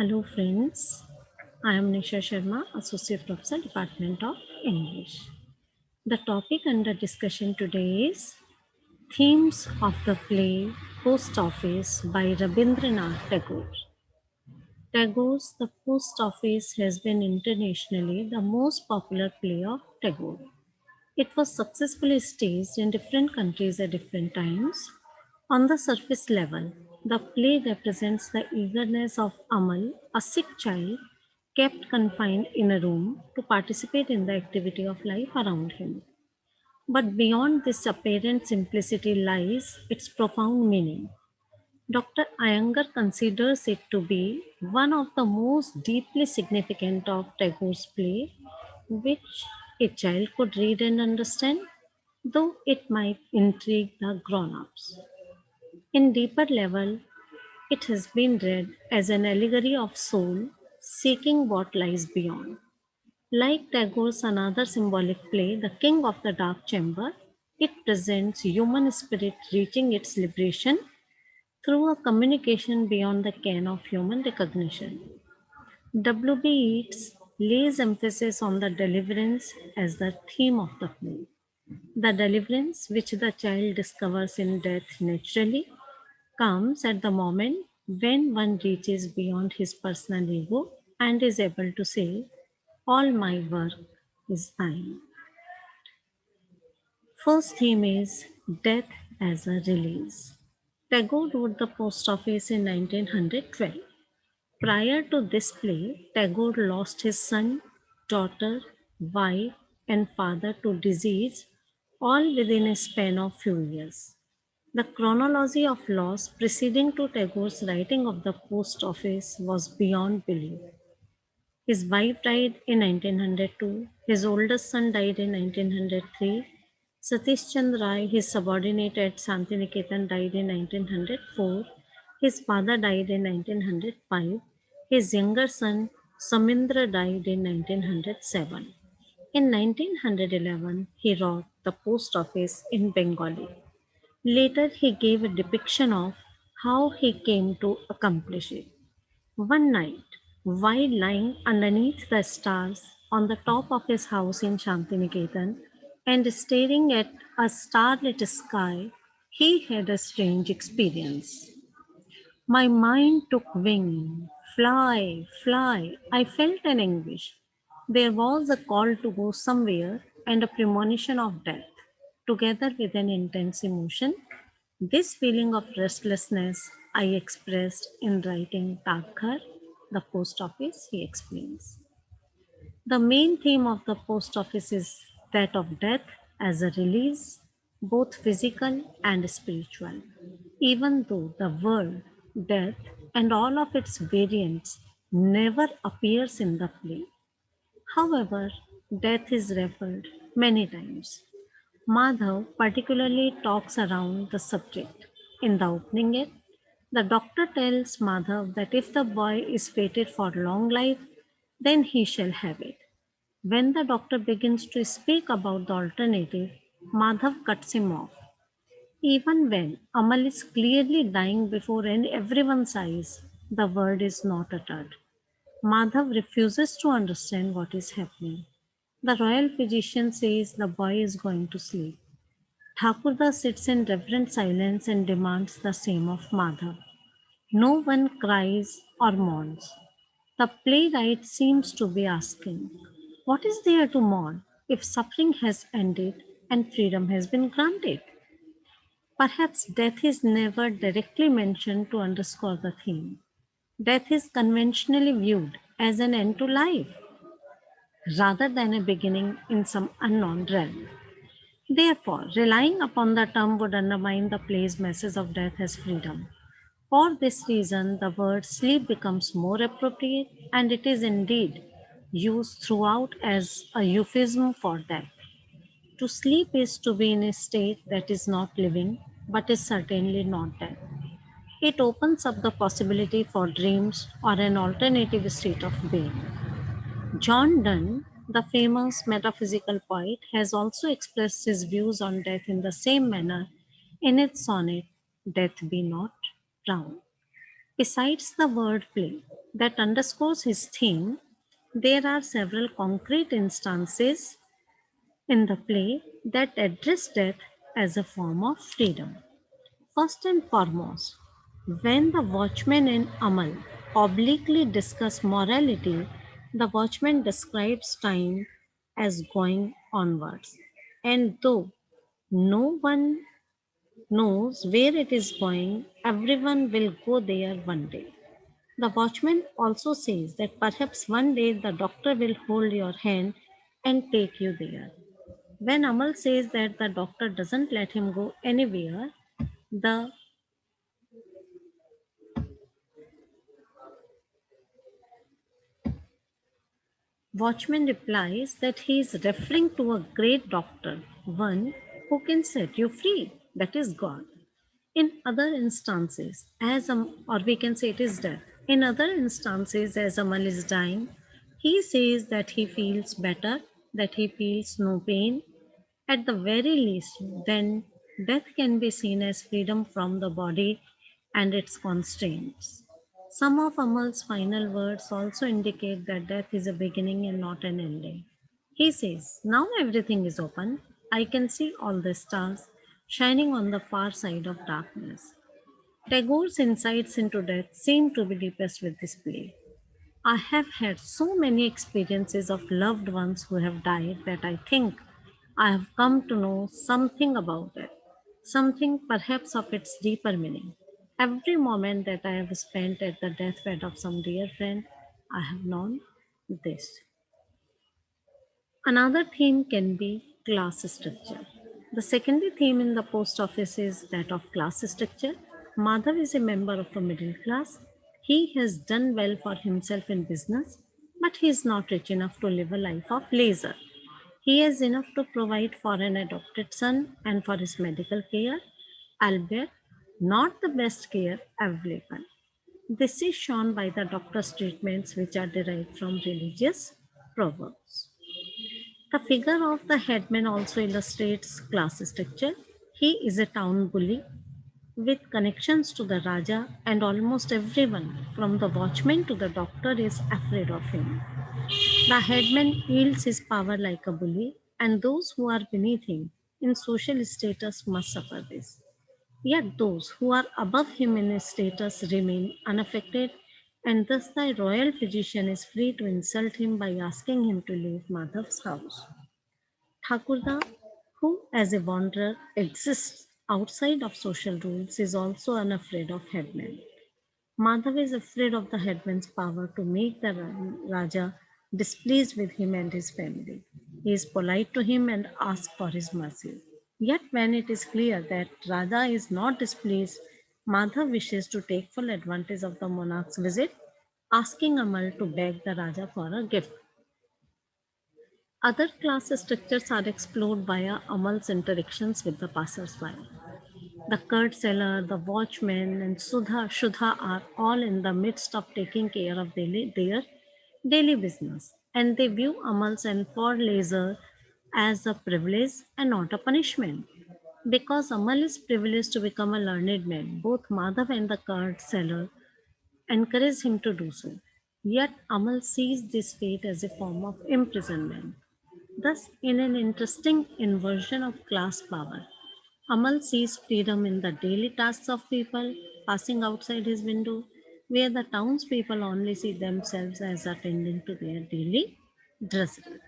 Hello friends, I am Nisha Sharma, Associate Professor, Department of English. The topic under discussion today is Themes of the Play Post Office by Rabindranath Tagore. Tagore's The Post Office has been internationally the most popular play of Tagore. It was successfully staged in different countries at different times. On the surface level, the play represents the eagerness of Amal, a sick child kept confined in a room to participate in the activity of life around him. But beyond this apparent simplicity lies its profound meaning. Dr. Iyengar considers it to be one of the most deeply significant of Tagore's play, which a child could read and understand, though it might intrigue the grown-ups. In deeper level, it has been read as an allegory of soul seeking what lies beyond. Like Tagore's another symbolic play, The King of the Dark Chamber, it presents human spirit reaching its liberation through a communication beyond the ken of human recognition. W.B. Yeats lays emphasis on the deliverance as the theme of the play. The deliverance which the child discovers in death naturally comes at the moment when one reaches beyond his personal ego and is able to say, all my work is thine. First theme is death as a release. Tagore wrote the Post Office in 1912. Prior to this play, Tagore lost his son, daughter, wife, and father to disease, all within a span of few years. The chronology of loss preceding to Tagore's writing of the Post Office was beyond belief. His wife died in 1902, his oldest son died in 1903, Satish Chandra Rai, his subordinate at Santiniketan, died in 1904, his father died in 1905, his younger son Samindra died in 1907. In 1911, he wrote The Post Office in Bengali. Later, he gave a depiction of how he came to accomplish it. One night, while lying underneath the stars on the top of his house in Shantiniketan and staring at a starlit sky, he had a strange experience. My mind took wing. Fly, fly. I felt an anguish. There was a call to go somewhere and a premonition of death, together with an intense emotion. This feeling of restlessness I expressed in writing Daghar, the post office, he explains. The main theme of the post office is that of death as a release, both physical and spiritual. Even though the word death and all of its variants never appears in the play. However, death is referred many times. Madhav particularly talks around the subject. In the opening act, the doctor tells Madhav that if the boy is fated for long life, then he shall have it. When the doctor begins to speak about the alternative, Madhav cuts him off. Even when Amal is clearly dying before everyone's eyes, the word is not uttered. Madhav refuses to understand what is happening. The royal physician says the boy is going to sleep. Thakurda sits in reverent silence and demands the same of Madhav. No one cries or mourns. The playwright seems to be asking, what is there to mourn if suffering has ended and freedom has been granted? Perhaps death is never directly mentioned to underscore the theme. Death is conventionally viewed as an end to life rather than a beginning in some unknown realm. Therefore, relying upon the term would undermine the play's message of death as freedom. For this reason, the word sleep becomes more appropriate and it is indeed used throughout as a euphemism for death. To sleep is to be in a state that is not living but is certainly not death. It opens up the possibility for dreams or an alternative state of being. John Donne, the famous metaphysical poet, has also expressed his views on death in the same manner in his sonnet, Death Be Not Proud. Besides the wordplay that underscores his theme, there are several concrete instances in the play that address death as a form of freedom. First and foremost, when the watchman and Amal obliquely discuss morality, the watchman describes time as going onwards. And though no one knows where it is going, everyone will go there one day. The watchman also says that perhaps one day the doctor will hold your hand and take you there. When Amal says that the doctor doesn't let him go anywhere, the watchman replies that he is referring to a great doctor, one who can set you free, that is God. In other instances, or we can say it is death. In other instances, as Amal is dying, he says that he feels better, that he feels no pain. At the very least, then death can be seen as freedom from the body and its constraints. Some of Amal's final words also indicate that death is a beginning and not an ending. He says, now everything is open. I can see all the stars shining on the far side of darkness. Tagore's insights into death seem to be deepest with this play. I have had so many experiences of loved ones who have died that I think I have come to know something about it, something perhaps of its deeper meaning. Every moment that I have spent at the deathbed of some dear friend, I have known this. Another theme can be class structure. The secondary theme in the post office is that of class structure. Madhav is a member of a middle class. He has done well for himself in business, but he is not rich enough to live a life of leisure. He has enough to provide for an adopted son and for his medical care, albeit not the best care available. This is shown by the doctor's treatments, which are derived from religious proverbs. The figure of the headman also illustrates class structure. He is a town bully with connections to the Raja, and almost everyone, from the watchman to the doctor, is afraid of him. The headman wields his power like a bully, and those who are beneath him in social status must suffer this. Yet those who are above him in status remain unaffected, and thus the royal physician is free to insult him by asking him to leave Madhav's house. Thakurda, who as a wanderer exists outside of social rules, is also unafraid of headmen. Madhav is afraid of the headman's power to make the Raja displeased with him and his family. He is polite to him and asks for his mercy. Yet, when it is clear that Raja is not displeased, Madhav wishes to take full advantage of the monarch's visit, asking Amal to beg the Raja for a gift. Other class structures are explored via Amal's interactions with the passers-by. The curd seller, the watchman, and Shudha are all in the midst of taking care of their daily business, and they view Amal's and for leisure as a privilege and not a punishment. Because Amal is privileged to become a learned man, both Madhav and the curd seller encourage him to do so. Yet Amal sees this fate as a form of imprisonment. Thus, in an interesting inversion of class power, Amal sees freedom in the daily tasks of people passing outside his window, where the townspeople only see themselves as attending to their daily drudgery.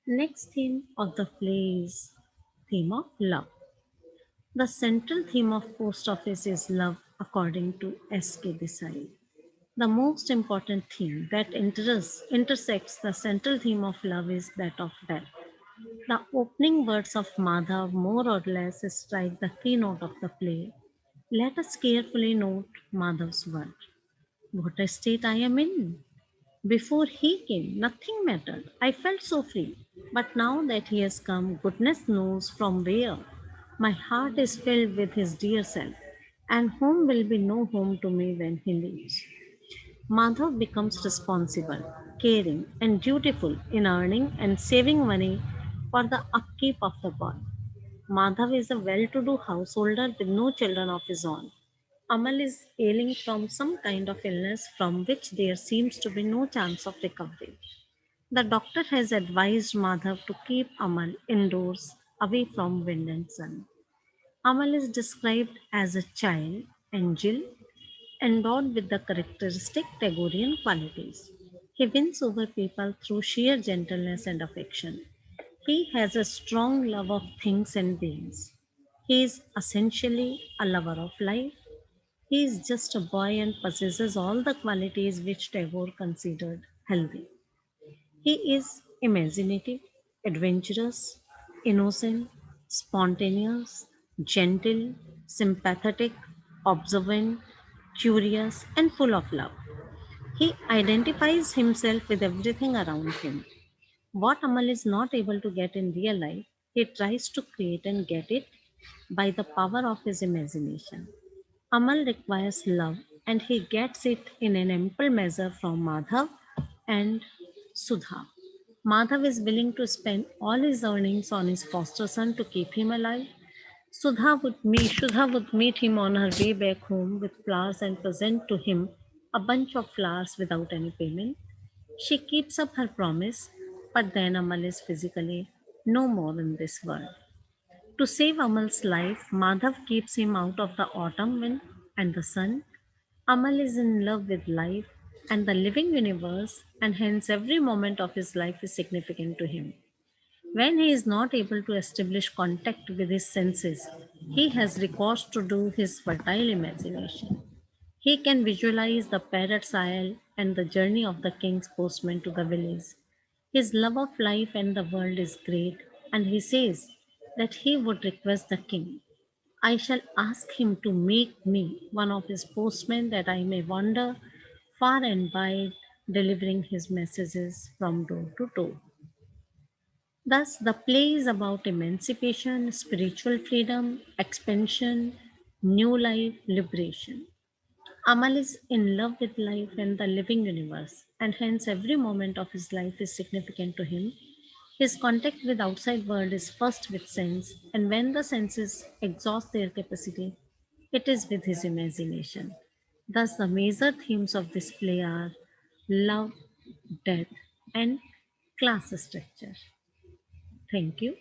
Next theme of the play is theme of love. The central theme of Post Office is love, according to S.K. Desai. The most important theme that intersects the central theme of love is that of death. The opening words of Madhav more or less strike the keynote of the play. Let us carefully note Madhav's word. What a state I am in. Before he came, nothing mattered. I felt so free. But now that he has come, goodness knows from where. My heart is filled with his dear self, and home will be no home to me when he leaves. Madhav becomes responsible, caring, and dutiful in earning and saving money for the upkeep of the boy. Madhav is a well to do householder with no children of his own. Amal is ailing from some kind of illness from which there seems to be no chance of recovery. The doctor has advised Madhav to keep Amal indoors, away from wind and sun. Amal is described as a child, angel, endowed with the characteristic Tagorean qualities. He wins over people through sheer gentleness and affection. He has a strong love of things and beings. He is essentially a lover of life. He is just a boy and possesses all the qualities which Tagore considered healthy. He is imaginative, adventurous, innocent, spontaneous, gentle, sympathetic, observant, curious, and full of love. He identifies himself with everything around him. What Amal is not able to get in real life, he tries to create and get it by the power of his imagination. Amal requires love and he gets it in an ample measure from Madhav and Sudha. Madhav is willing to spend all his earnings on his foster son to keep him alive. Shudha would meet him on her way back home with flowers and present to him a bunch of flowers without any payment. She keeps up her promise, but then Amal is physically no more in this world. To save Amal's life, Madhav keeps him out of the autumn wind and the sun. Amal is in love with life and the living universe, and hence every moment of his life is significant to him. When he is not able to establish contact with his senses, he has recourse to do his fertile imagination. He can visualize the parrot's isle and the journey of the king's postman to the village. His love of life and the world is great, and he says that he would request the king. I shall ask him to make me one of his postmen that I may wander far and wide, delivering his messages from door to door. Thus, the play is about emancipation, spiritual freedom, expansion, new life, liberation. Amal is in love with life and the living universe, and hence every moment of his life is significant to him. His contact with outside world is first with sense, and when the senses exhaust their capacity, it is with his imagination. Thus, the major themes of this play are love, death, and class structure. Thank you.